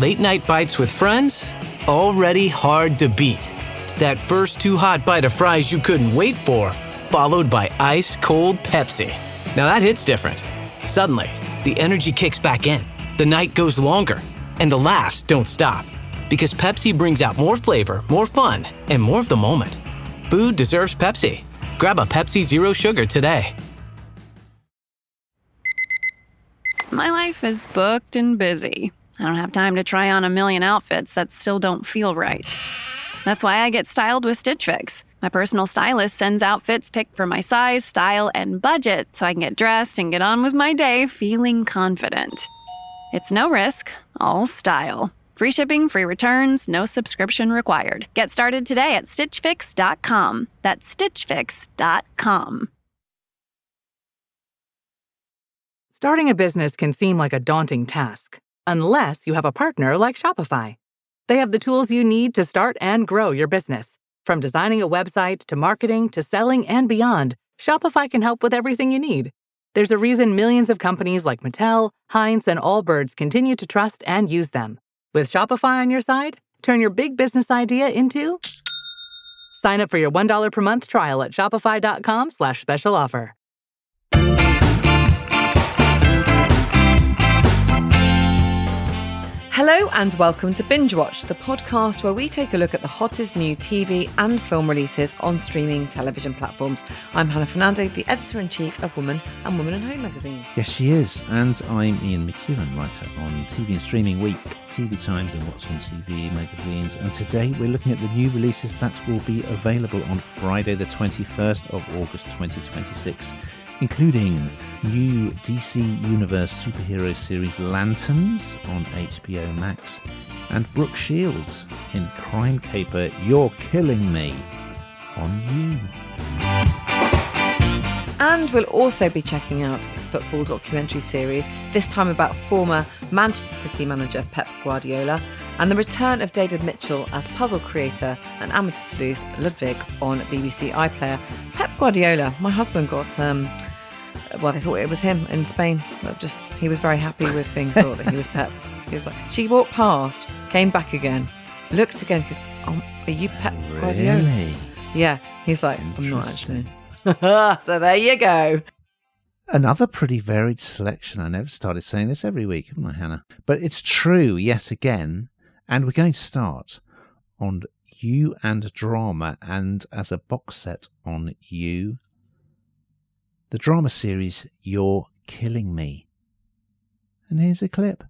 Late night bites with friends? Already hard to beat. That first too hot bite of fries you couldn't wait for, followed by ice cold Pepsi. Now that hits different. Suddenly, the energy kicks back in, the night goes longer, and the laughs don't stop. Because Pepsi brings out more flavor, more fun, and more of the moment. Food deserves Pepsi. Grab a Pepsi Zero Sugar today. My life is booked and busy. I don't have time to try on a million outfits that still don't feel right. That's why I get styled with Stitch Fix. My personal stylist sends outfits picked for my size, style, and budget so I can get dressed and get on with my day feeling confident. It's no risk, all style. Free shipping, free returns, no subscription required. Get started today at StitchFix.com. That's StitchFix.com. Starting a business can seem like a daunting task, unless you have a partner like Shopify. They have the tools you need to start and grow your business. From designing a website to marketing to selling and beyond, Shopify can help with everything you need. There's a reason millions of companies like Mattel, Heinz, and Allbirds continue to trust and use them. With Shopify on your side, turn your big business idea into... Sign up for your $1 per month trial at shopify.com/special offer. Hello and welcome to Bingewatch, the podcast where we take a look at the hottest new TV and film releases on streaming television platforms. I'm Hannah Fernando, the editor-in-chief of Woman and Woman and Home magazine. Yes, she is. And I'm Ian McEwan, writer on TV and Streaming Week, TV Times and What's on TV magazines. And today we're looking at the new releases that will be available on Friday the 21st of August 2026. Including new DC Universe superhero series Lanterns on HBO Max and Brooke Shields in crime caper You're Killing Me on You. And we'll also be checking out a football documentary series, this time about former Manchester City manager Pep Guardiola, and the return of David Mitchell as puzzle creator and amateur sleuth Ludwig on BBC iPlayer. Pep Guardiola, my husband got... well, they thought it was him in Spain. He was very happy with being thought that he was Pep. He was like, she walked past, came back again, looked again, goes, oh, are you Pep Guardiola? Really? Yeah. He's like, I'm not actually. So there you go. Another pretty varied selection. I never started saying this every week, haven't I, Hannah? But it's true yet again. And we're going to start on You and Drama and as a box set on You. The drama series You're Killing Me. And here's a clip.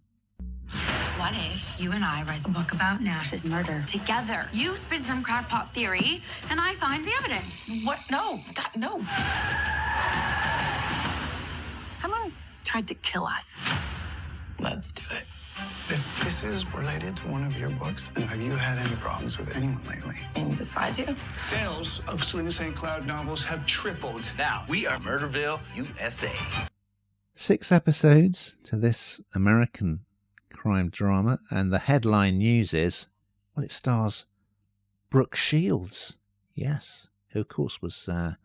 What if you and I write a book about Nash's murder together? You spin some crackpot theory, and I find the evidence. What? No. God, no. Someone tried to kill us. Let's do it. If this is related to one of your books, and have you had any problems with anyone lately? And besides you? Sales of Sling St. Cloud novels have tripled. Now, we are Murderville, USA. 6 episodes to this American crime drama, and the headline news is, well, it stars Brooke Shields. Yes, who of course was a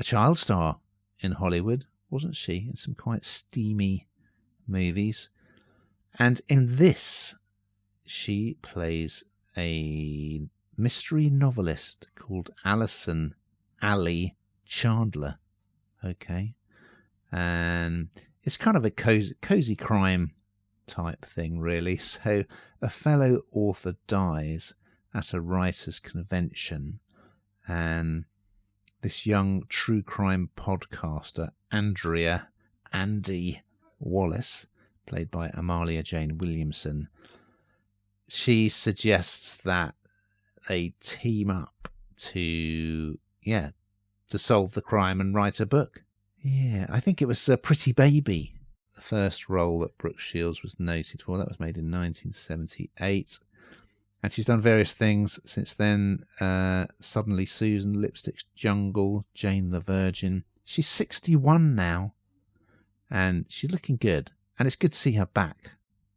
child star in Hollywood, wasn't she? In some quite steamy movies. And in this, she plays a mystery novelist called Alison Allie Chandler. Okay. And it's kind of a cozy crime type thing, really. So a fellow author dies at a writer's convention, and this young true crime podcaster, Andy Wallace, played by Amalia Jane Williamson, she suggests that they team up to solve the crime and write a book. Yeah, I think it was Pretty Baby, the first role that Brooke Shields was noted for. That was made in 1978. And she's done various things since then. Suddenly Susan, Lipstick Jungle, Jane the Virgin. She's 61 now, and she's looking good. And it's good to see her back.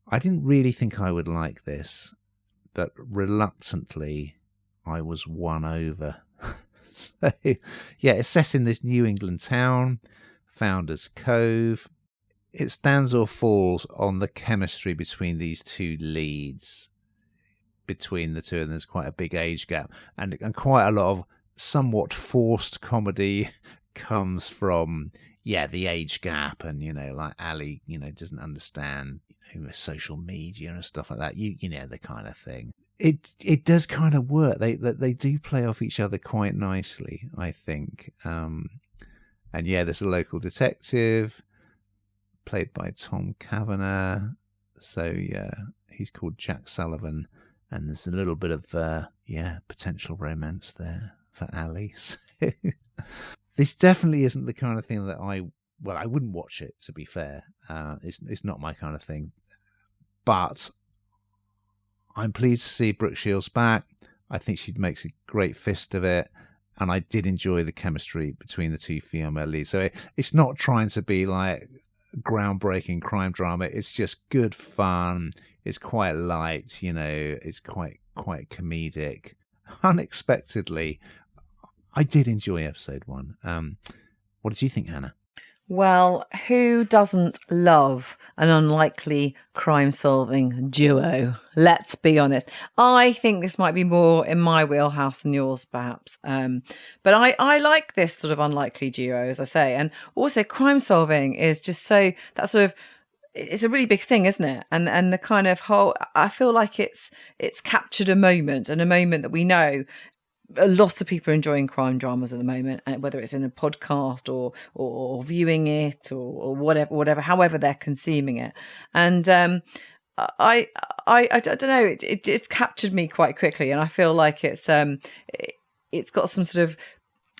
I didn't really think I would like this, but reluctantly I was won over. So, yeah, it's set in this New England town, Founders Cove. it stands or falls on the chemistry between these two leads. Between the two, and there's quite a big age gap, and quite a lot of somewhat forced comedy comes from the age gap, and like Ali doesn't understand social media and stuff like that, the kind of thing. It does kind of work. They do play off each other quite nicely, I think. And there's a local detective played by Tom Kavanagh, so he's called Jack Sullivan. And there's a little bit of, potential romance there for Ali. So this definitely isn't the kind of thing that I wouldn't watch it, to be fair. It's not my kind of thing. But I'm pleased to see Brooke Shields back. I think she makes a great fist of it. And I did enjoy the chemistry between the two female leads. So it's not trying to be like groundbreaking crime drama. It's just good fun. It's quite light, it's quite comedic. Unexpectedly, I did enjoy episode 1. What did you think, Hannah? Well, who doesn't love an unlikely crime-solving duo? Let's be honest. I think this might be more in my wheelhouse than yours, perhaps. But I like this sort of unlikely duo, as I say. And also, crime-solving is just so, that sort of, it's a really big thing, isn't it? And the kind of whole, I feel like it's captured a moment, and a moment that we know a lot of people are enjoying crime dramas at the moment, and whether it's in a podcast or viewing it or whatever, however they're consuming it. And I don't know, it just captured me quite quickly, and I feel like it's got some sort of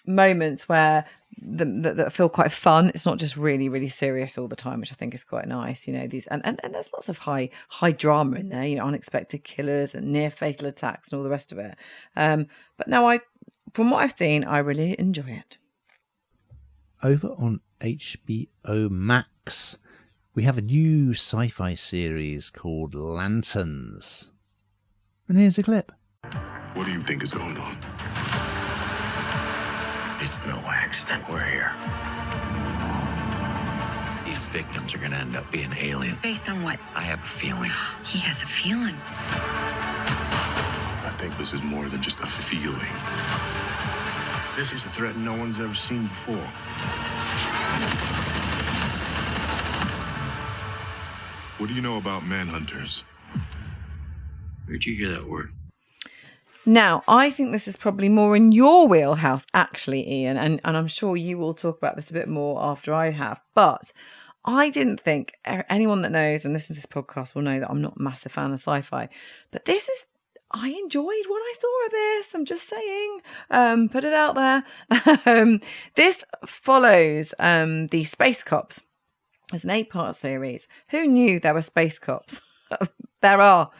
moments where that feel quite fun. It's not just really, really serious all the time, which I think is quite nice. These and there's lots of high drama in there. Unexpected killers and near fatal attacks and all the rest of it. But no, from what I've seen, I really enjoy it. Over on HBO Max, we have a new sci-fi series called Lanterns, and here's a clip. What do you think is going on? It's no accident we're here. These victims are going to end up being alien. Based on what? I have a feeling. He has a feeling. I think this is more than just a feeling. This is a threat no one's ever seen before. What do you know about manhunters? Where'd you hear that word? Now, I think this is probably more in your wheelhouse, actually, Ian, and I'm sure you will talk about this a bit more after I have, but I didn't think, anyone that knows and listens to this podcast will know that I'm not a massive fan of sci-fi, but I enjoyed what I saw of this. I'm just saying, put it out there. This follows the Space Cops. It's an 8-part series. Who knew there were Space Cops? There are.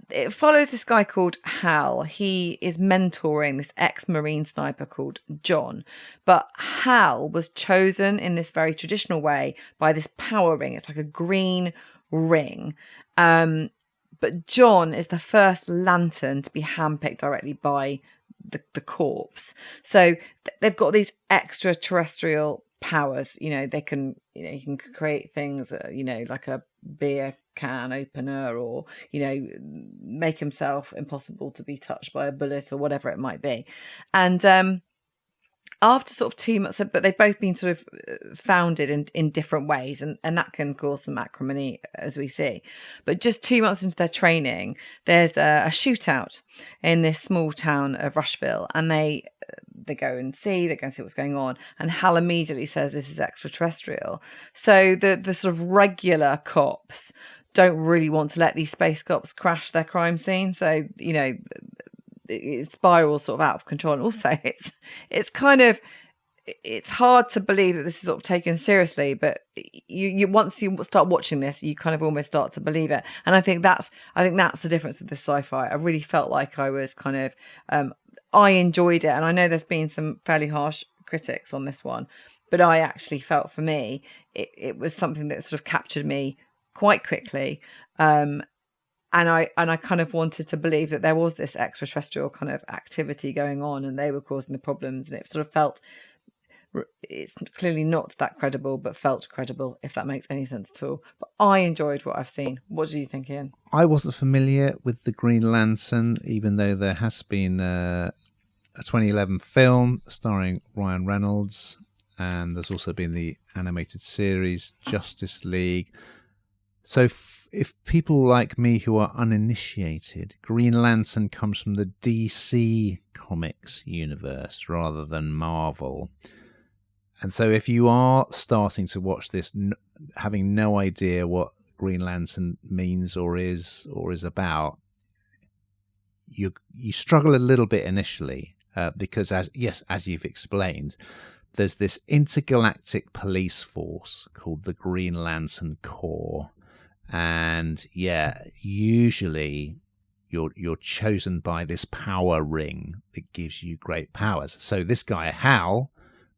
It follows this guy called Hal. He is mentoring this ex-Marine sniper called John. But Hal was chosen in this very traditional way by this power ring. It's like a green ring. But John is the first lantern to be handpicked directly by the corpse. So they've got these extraterrestrial powers. They can, he can create things, like a beer can opener, or make himself impossible to be touched by a bullet or whatever it might be. And after sort of 2 months, but they've both been sort of founded in different ways, and that can cause some acrimony, as we see. But just 2 months into their training, there's a shootout in this small town of Rushville, and they go and see what's going on. And Hal immediately says this is extraterrestrial. So the sort of regular cops don't really want to let these space cops crash their crime scene. So, it spirals sort of out of control. And also it's kind of, it's hard to believe that this is sort of taken seriously, but you once you start watching this, you kind of almost start to believe it. And I think that's the difference with this sci-fi. I really felt like I was kind of, I enjoyed it. And I know there's been some fairly harsh critics on this one, but I actually felt, for me, it was something that sort of captured me quite quickly. And I kind of wanted to believe that there was this extraterrestrial kind of activity going on, and they were causing the problems, and it sort of felt it's clearly not that credible, but felt credible, if that makes any sense at all. But I enjoyed what I've seen. What do you think, Ian? I wasn't familiar with the Green Lantern, even though there has been a 2011 film starring Ryan Reynolds, and there's also been the animated series Justice League. So if people like me who are uninitiated, Green Lantern comes from the DC Comics universe rather than Marvel. And so if you are starting to watch this having no idea what Green Lantern means or is about, you struggle a little bit initially because as you've explained, there's this intergalactic police force called the Green Lantern Corps. And usually you're chosen by this power ring that gives you great powers. So this guy Hal,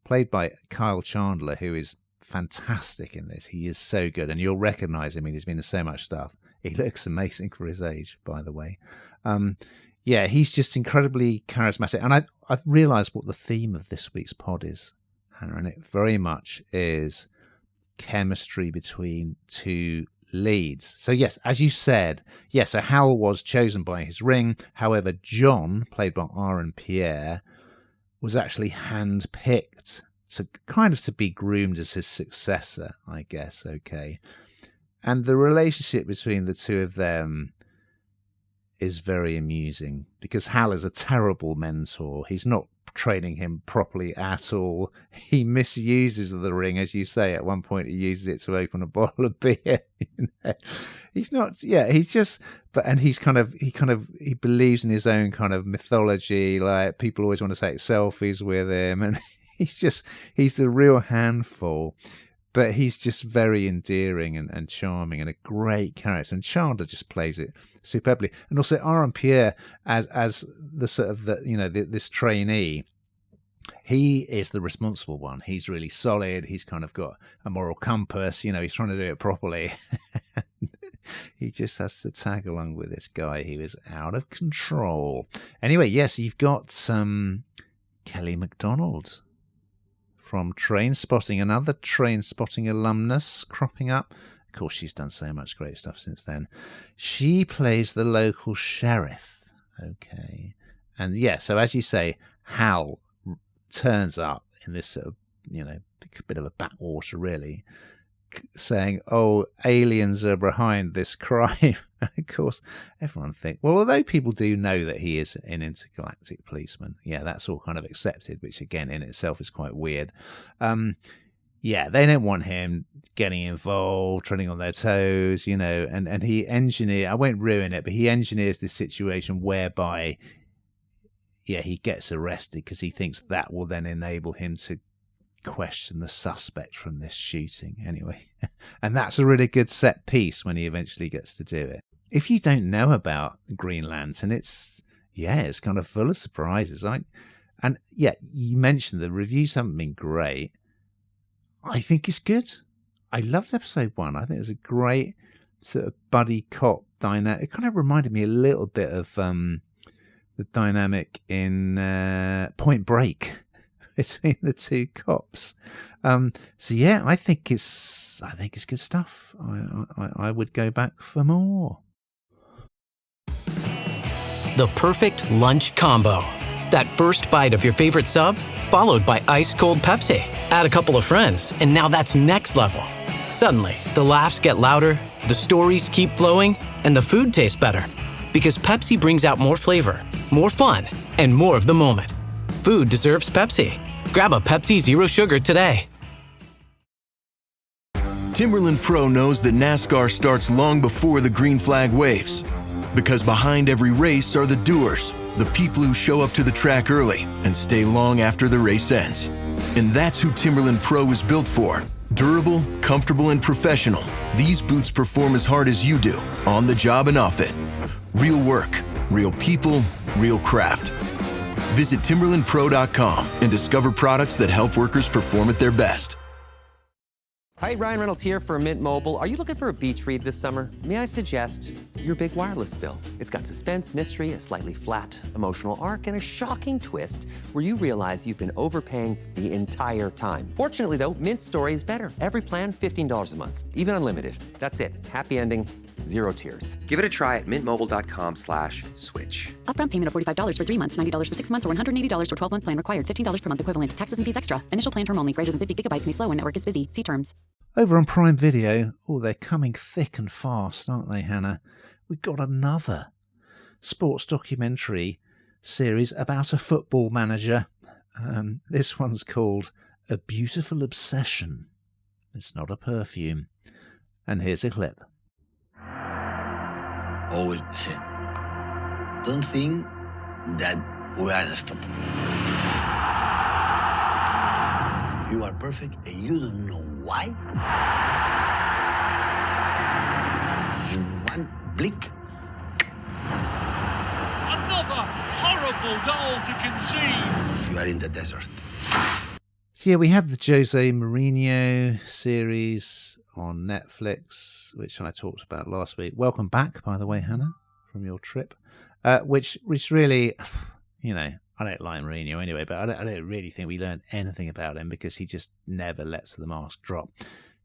played by Kyle Chandler, who is fantastic in this. He is so good, and you'll recognise him. He's been in so much stuff. He looks amazing for his age, by the way. He's just incredibly charismatic. And I've realised what the theme of this week's pod is, Hannah, and it very much is chemistry between two leads. So yes, as you said, so Hal was chosen by his ring. However, John, played by Aaron Pierre, was actually handpicked to be groomed as his successor, I guess. Okay. And the relationship between the two of them is very amusing because Hal is a terrible mentor. He's not training him properly at all. He misuses the ring, as you say. At one point he uses it to open a bottle of beer. He's not he's just he believes in his own kind of mythology. Like, people always want to take selfies with him, and he's a real handful. But he's just very endearing and charming and a great character. And Chandler just plays it superbly. And also Aaron Pierre as the sort of this trainee. He is the responsible one. He's really solid. He's kind of got a moral compass. He's trying to do it properly. He just has to tag along with this guy who is out of control. Anyway, yes, you've got Kelly MacDonald from Trainspotting, another Trainspotting alumnus cropping up. Of course, she's done so much great stuff since then. She plays the local sheriff. Okay. And so as you say, Hal turns up in this sort of, bit of a backwater, really, saying, aliens are behind this crime. And of course, everyone thinks, well, although people do know that he is an intergalactic policeman, that's all kind of accepted, which again in itself is quite weird. They don't want him getting involved, treading on their toes, and he I won't ruin it, but he engineers this situation whereby, he gets arrested because he thinks that will then enable him to question the suspect from this shooting anyway. And that's a really good set piece when he eventually gets to do it. If you don't know about Green Lantern, it's kind of full of surprises. You mentioned the reviews haven't been great. I think it's good. I loved episode 1. I think it was a great sort of buddy cop dynamic. It kind of reminded me a little bit of the dynamic in Point Break between the two cops. I think it's good stuff. I would go back for more. The perfect lunch combo. That first bite of your favorite sub, followed by ice-cold Pepsi. Add a couple of friends, and now that's next level. Suddenly, the laughs get louder, the stories keep flowing, and the food tastes better. Because Pepsi brings out more flavor, more fun, and more of the moment. Food deserves Pepsi. Grab a Pepsi Zero Sugar today. Timberland Pro knows that NASCAR starts long before the green flag waves. Because behind every race are the doers, the people who show up to the track early and stay long after the race ends. And that's who Timberland Pro is built for. Durable, comfortable, and professional, these boots perform as hard as you do, on the job and off it. Real work, real people, real craft. Visit TimberlandPro.com and discover products that help workers perform at their best. Hi, Ryan Reynolds here for Mint Mobile. Are you looking for a beach read this summer? May I suggest your big wireless bill? It's got suspense, mystery, a slightly flat, emotional arc, and a shocking twist where you realize you've been overpaying the entire time. Fortunately, though, Mint's story is better. Every plan, $15 a month, even unlimited. That's it. Happy ending, 0 tears. Give it a try at mintmobile.com/switch. Upfront payment of $45 for 3 months, $90 for 6 months, or $180 for 12-month plan required. $15 per month equivalent. Taxes and fees extra. Initial plan term only. Greater than 50 gigabytes may slow when network is busy. See terms. Over on Prime Video, they're coming thick and fast, aren't they, Hannah? We've got another sports documentary series about a football manager. This one's called A Beautiful Obsession. It's not a perfume. And here's a clip. Always said, don't think that we are unstoppable. You are perfect and you don't know why. In one blink. Another horrible goal to concede. You are in the desert. So yeah, we had the Jose Mourinho series on Netflix, which I talked about last week. Welcome back, by the way, Hannah, from your trip. Which really, I don't like Mourinho anyway, but I don't really think we learned anything about him because he just never lets the mask drop.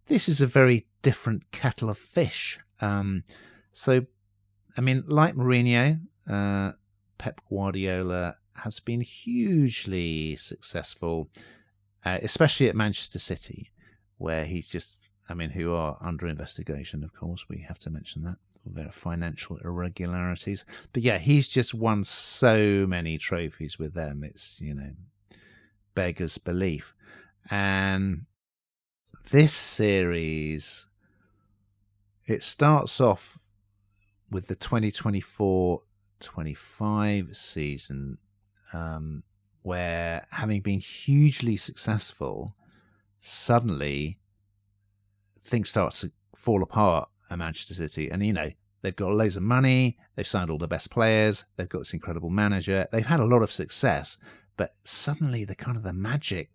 This is a very different kettle of fish. Like Mourinho, Pep Guardiola has been hugely successful, especially at Manchester City, where he's just, who are under investigation, of course, we have to mention that. There are financial irregularities. But yeah, he's just won so many trophies with them. It's, beggars belief. And this series, it starts off with the 2024-25 season, where having been hugely successful, suddenly things start to fall apart at Manchester City. And, they've got loads of money. They've signed all the best players. They've got this incredible manager. They've had a lot of success. But suddenly the magic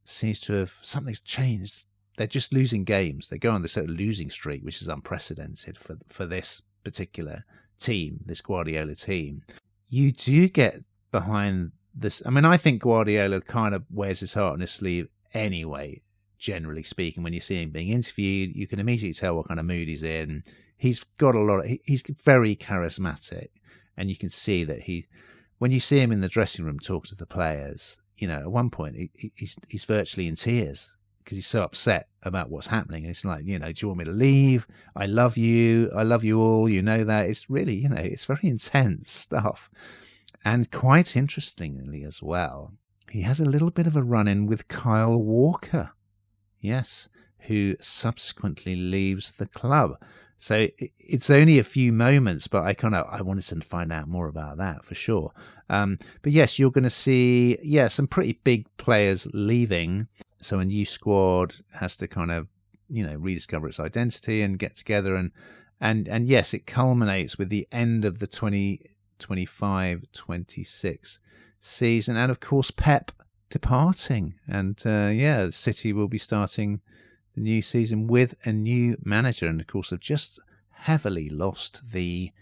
seems to have, something's changed. They're just losing games. They go on this sort of losing streak, which is unprecedented for this particular team, this Guardiola team. You do get behind this. I think Guardiola kind of wears his heart on his sleeve anyway. Generally speaking, when you see him being interviewed, you can immediately tell what kind of mood he's in. He's got he's very charismatic, and you can see that when you see him in the dressing room talk to the players, at one point he's virtually in tears because he's so upset about what's happening. And it's like, do you want me to leave? I love you all. That it's really, it's very intense stuff. And quite interestingly as well, he has a little bit of a run-in with Kyle Walker. Yes, who subsequently leaves the club. So it's only a few moments, but I wanted to find out more about that for sure. But yes, you're going to see, some pretty big players leaving. So a new squad has to rediscover its identity and get together. And yes, it culminates with the end of the 2025-26 season. And of course, Pep departing, and City will be starting the new season with a new manager, and of course have just heavily lost the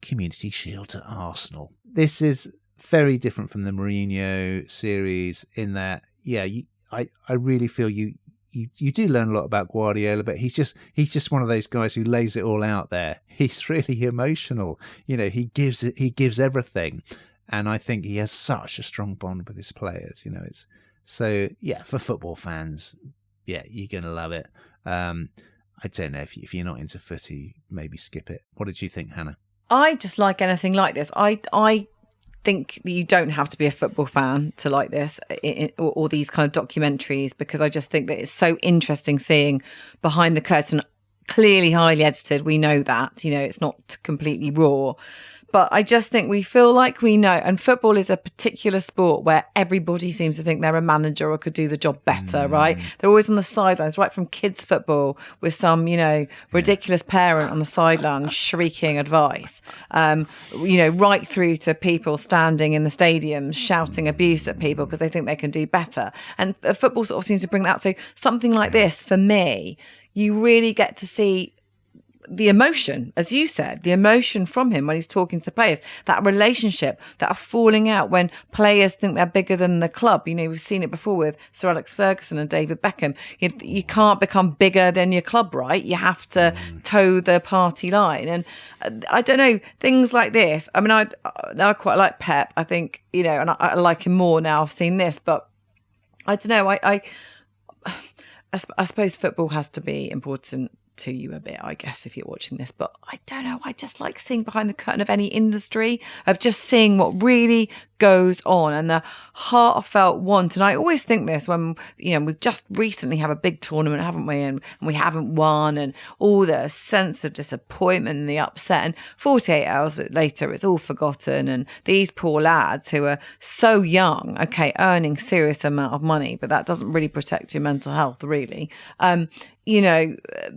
Community Shield to Arsenal. This is very different from the Mourinho series in that I really feel you do learn a lot about Guardiola, but he's just one of those guys who lays it all out there. He's really emotional, he gives everything. And I think he has such a strong bond with his players, it's so, for football fans, you're going to love it. I don't know, if you're not into footy, maybe skip it. What did you think, Hannah? I just like anything like this. I think that you don't have to be a football fan to like this or these kind of documentaries, because I just think that it's so interesting seeing behind the curtain, clearly highly edited. We know that, it's not completely raw. But I just think we feel like we know, and football is a particular sport where everybody seems to think they're a manager or could do the job better, right? They're always on the sidelines, right from kids' football with some, ridiculous parent on the sideline shrieking advice, right through to people standing in the stadiums shouting abuse at people because they think they can do better. And football sort of seems to bring that. So something like this, for me, you really get to see the emotion, as you said, the emotion from him when he's talking to the players, that relationship, that falling out when players think they're bigger than the club. We've seen it before with Sir Alex Ferguson and David Beckham. You can't become bigger than your club, right? You have to toe the party line. And I don't know, things like this. I mean, I quite like Pep, I think, and I like him more now I've seen this, but I don't know. I suppose football has to be important to you a bit, I guess, if you're watching this, but I don't know, I just like seeing behind the curtain of any industry, of just seeing what really goes on and the heartfelt want. And I always think this when we've just recently have a big tournament, haven't we, and we haven't won, and all the sense of disappointment and the upset, and 48 hours later it's all forgotten, and these poor lads who are so young, okay, earning serious amount of money, but that doesn't really protect your mental health, really,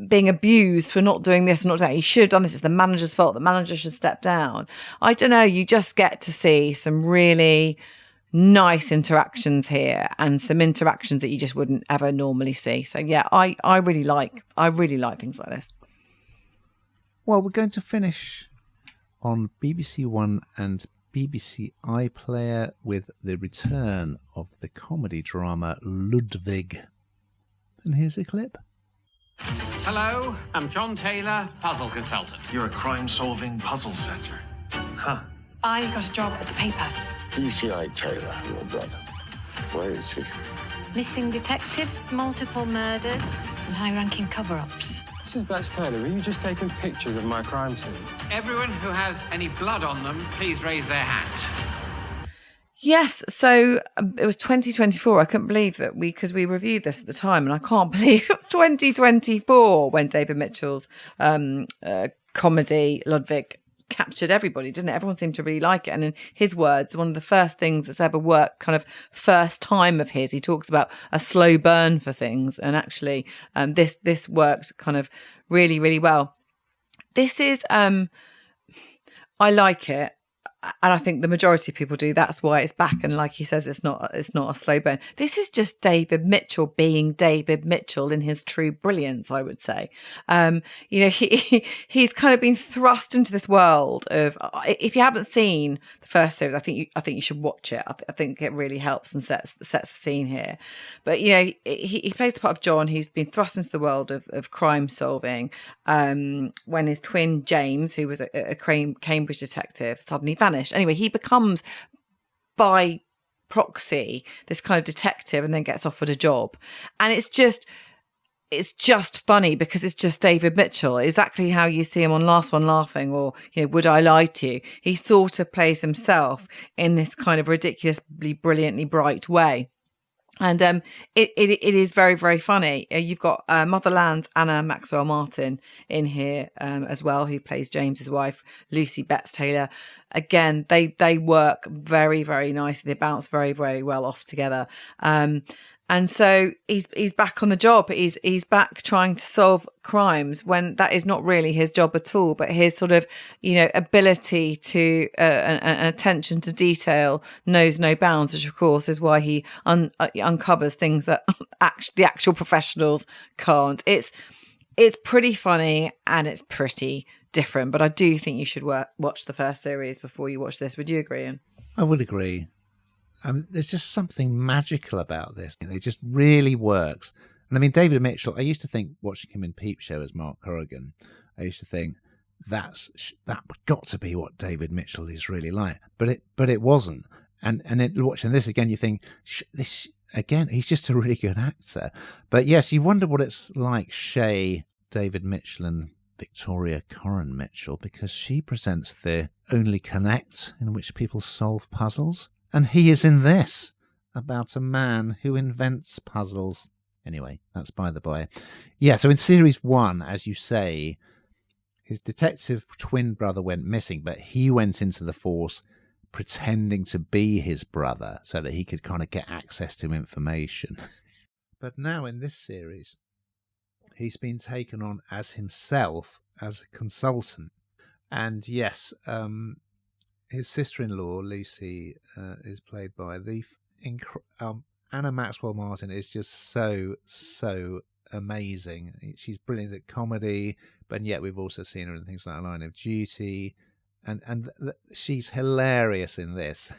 being abused for not doing this and not doing that. You should have done this. It's the manager's fault. The manager should step down. I don't know. You just get to see some really nice interactions here, and some interactions that you just wouldn't ever normally see. So yeah, I really like things like this. Well, we're going to finish on BBC One and BBC iPlayer with the return of the comedy drama Ludwig. And here's a clip. Hello, I'm John Taylor, puzzle consultant. You're a crime-solving puzzle center. Huh. I got a job at the paper. PCI Taylor, your brother. Where is he? Missing detectives, multiple murders, and high-ranking cover-ups. This is Bess Taylor. Are you just taking pictures of my crime scene? Everyone who has any blood on them, please raise their hands. Yes, so it was 2024. I couldn't believe that because we reviewed this at the time, and I can't believe it was 2024 when David Mitchell's comedy Ludwig captured everybody, didn't it? Everyone seemed to really like it. And in his words, one of the first things that's ever worked, kind of first time of his, he talks about a slow burn for things. And actually, this works kind of really, really well. This is, I like it. And I think the majority of people do. That's why it's back. And like he says, it's not a slow burn. This is just David Mitchell being David Mitchell in his true brilliance, I would say. He's kind of been thrust into this world of. If you haven't seen the first series, I think you should watch it. I think it really helps and sets the scene here. But he plays the part of John, who's been thrust into the world of crime solving. When his twin James, who was a Cambridge detective, suddenly vanished. Anyway, he becomes by proxy this kind of detective and then gets offered a job. And it's just funny because it's just David Mitchell, exactly how you see him on Last One Laughing or, Would I Lie to You? He sort of plays himself in this kind of ridiculously, brilliantly bright way. And it is very, very funny. You've got Motherland's Anna Maxwell Martin in here as well, who plays James's wife, Lucy Betts Taylor. Again, they work very, very nicely. They bounce very, very well off together. And so he's back on the job. He's back trying to solve crimes when that is not really his job at all. But his sort of ability to and attention to detail knows no bounds, which of course is why he uncovers things that the actual professionals can't. It's pretty funny and it's pretty different. But I do think you should watch the first series before you watch this. Would you agree, Ian? I would agree. There's just something magical about this. It just really works. And I mean, David Mitchell, I used to think, watching him in Peep Show as Mark Corrigan, I used to think that got to be what David Mitchell is really like. But it wasn't. And watching this again, you think, this again, he's just a really good actor. But yes, you wonder what it's like, David Mitchell and Victoria Corrin Mitchell, because she presents the Only Connect in which people solve puzzles. And he is in this, about a man who invents puzzles. Anyway, that's by the by. Yeah, so in series 1, as you say, his detective twin brother went missing, but he went into the force pretending to be his brother so that he could kind of get access to information. But now in this series, he's been taken on as himself as a consultant. And yes, his sister-in-law, Lucy, is played by Anna Maxwell Martin is just so amazing. She's brilliant at comedy, but yet we've also seen her in things like Line of Duty. And she's hilarious in this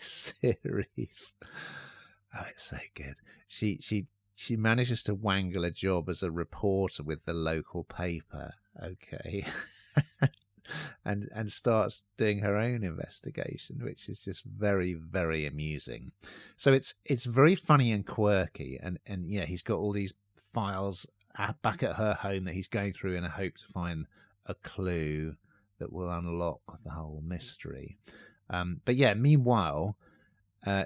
series. Oh, it's so good. She manages to wangle a job as a reporter with the local paper, okay, and starts doing her own investigation, which is just very, very amusing. So it's very funny and quirky, and yeah, he's got all these files back at her home that he's going through in a hope to find a clue that will unlock the whole mystery. But yeah, meanwhile,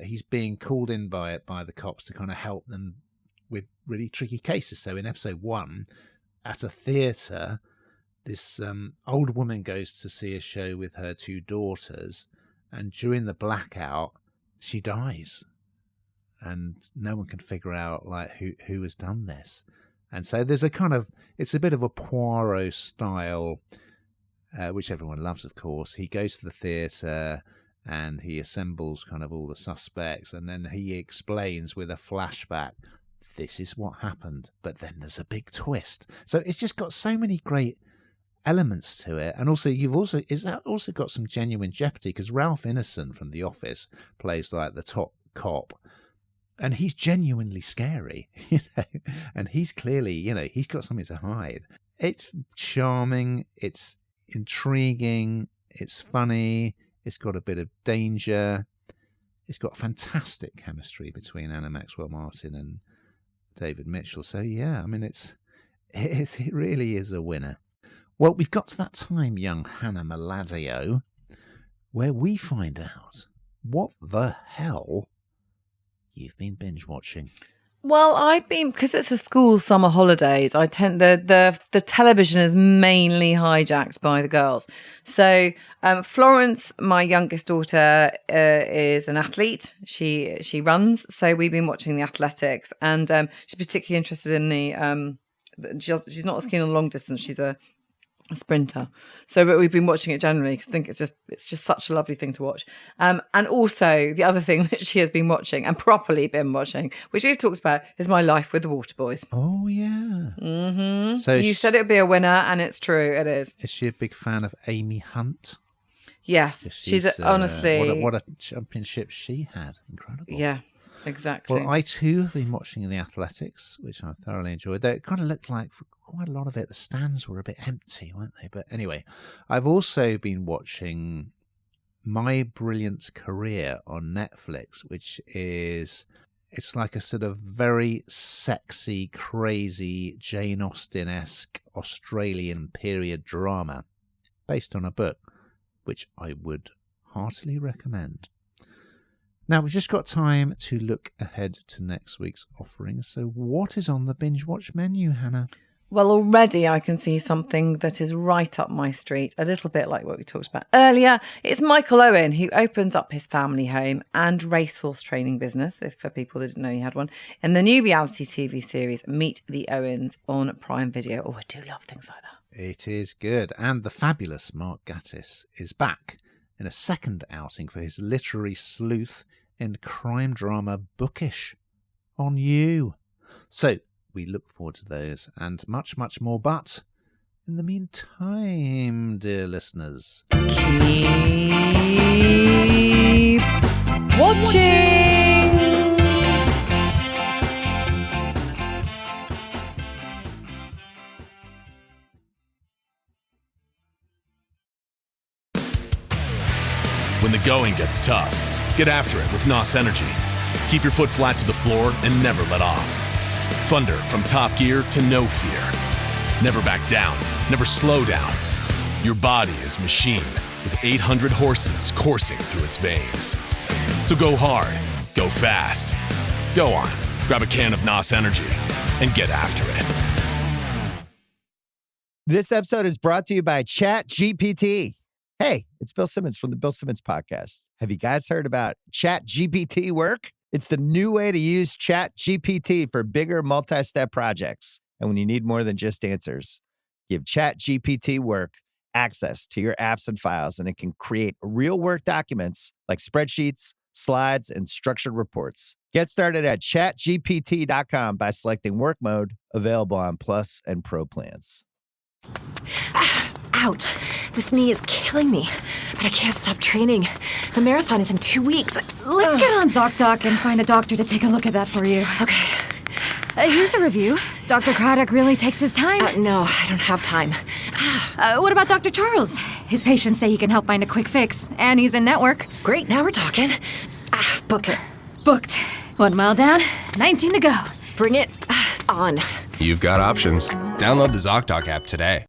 he's being called in by the cops to kind of help them with really tricky cases. So in episode 1, at a theatre, this old woman goes to see a show with her 2 daughters, and during the blackout, she dies, and no one can figure out like who has done this. And so there's it's a bit of a Poirot style, which everyone loves, of course. He goes to the theatre and he assembles kind of all the suspects, and then he explains with a flashback, this is what happened, but then there's a big twist. So it's just got so many great elements to it, and also it's also got some genuine jeopardy, because Ralph Ineson from The Office plays like the top cop, and he's genuinely scary, and he's clearly, he's got something to hide. It's charming, it's intriguing, it's funny, it's got a bit of danger, it's got fantastic chemistry between Anna Maxwell Martin and David Mitchell. So yeah, I mean, it really is a winner. Well, we've got to that time, young Hannah Maladio, where we find out what the hell you've been binge watching. Well, I've been, because it's a school summer holidays, I tend the television is mainly hijacked by the girls. So Florence, my youngest daughter, is an athlete. She runs, so we've been watching the athletics, and she's particularly interested in the she's not as keen on long distance. She's a sprinter, but we've been watching it generally because I think it's just such a lovely thing to watch. And also the other thing that she has been watching and properly been watching, which we've talked about, is My Life with the Waterboys. Oh yeah. Mm-hmm. So you said it would be a winner, and it's true. It is. Is she a big fan of Amy Hunt? Yes, she's honestly what a championship she had. Incredible. Yeah. Exactly. Well, I too have been watching the athletics, which I thoroughly enjoyed. Though it kind of looked like for quite a lot of it, the stands were a bit empty, weren't they? But anyway, I've also been watching My Brilliant Career on Netflix, which it's like a sort of very sexy, crazy, Jane Austen-esque Australian period drama based on a book, which I would heartily recommend. Now, we've just got time to look ahead to next week's offering. So what is on the Binge Watch menu, Hannah? Well, already I can see something that is right up my street, a little bit like what we talked about earlier. It's Michael Owen, who opens up his family home and racehorse training business, if for people that didn't know he had one, in the new reality TV series Meet the Owens on Prime Video. Oh, I do love things like that. It is good. And the fabulous Mark Gatiss is back in a second outing for his literary sleuth and crime drama Bookish on You. So we look forward to those and much, much more. But in the meantime, dear listeners, keep watching. When the going gets tough, get after it with NOS Energy. Keep your foot flat to the floor and never let off. Thunder from top gear to no fear. Never back down, never slow down. Your body is machined with 800 horses coursing through its veins. So go hard, go fast. Go on, grab a can of NOS Energy and get after it. This episode is brought to you by ChatGPT. Hey, it's Bill Simmons from the Bill Simmons Podcast. Have you guys heard about ChatGPT work? It's the new way to use ChatGPT for bigger multi-step projects. And when you need more than just answers, give ChatGPT work access to your apps and files, and it can create real work documents like spreadsheets, slides, and structured reports. Get started at chatgpt.com by selecting work mode, available on Plus and Pro plans. Ouch. This knee is killing me, but I can't stop training. The marathon is in 2 weeks. Let's get on ZocDoc and find a doctor to take a look at that for you. Okay. Here's a review. Dr. Craddock really takes his time. No, I don't have time. What about Dr. Charles? His patients say he can help find a quick fix, and he's in network. Great, now we're talking. Book it. Booked. 1 mile down, 19 to go. Bring it on. You've got options. Download the ZocDoc app today.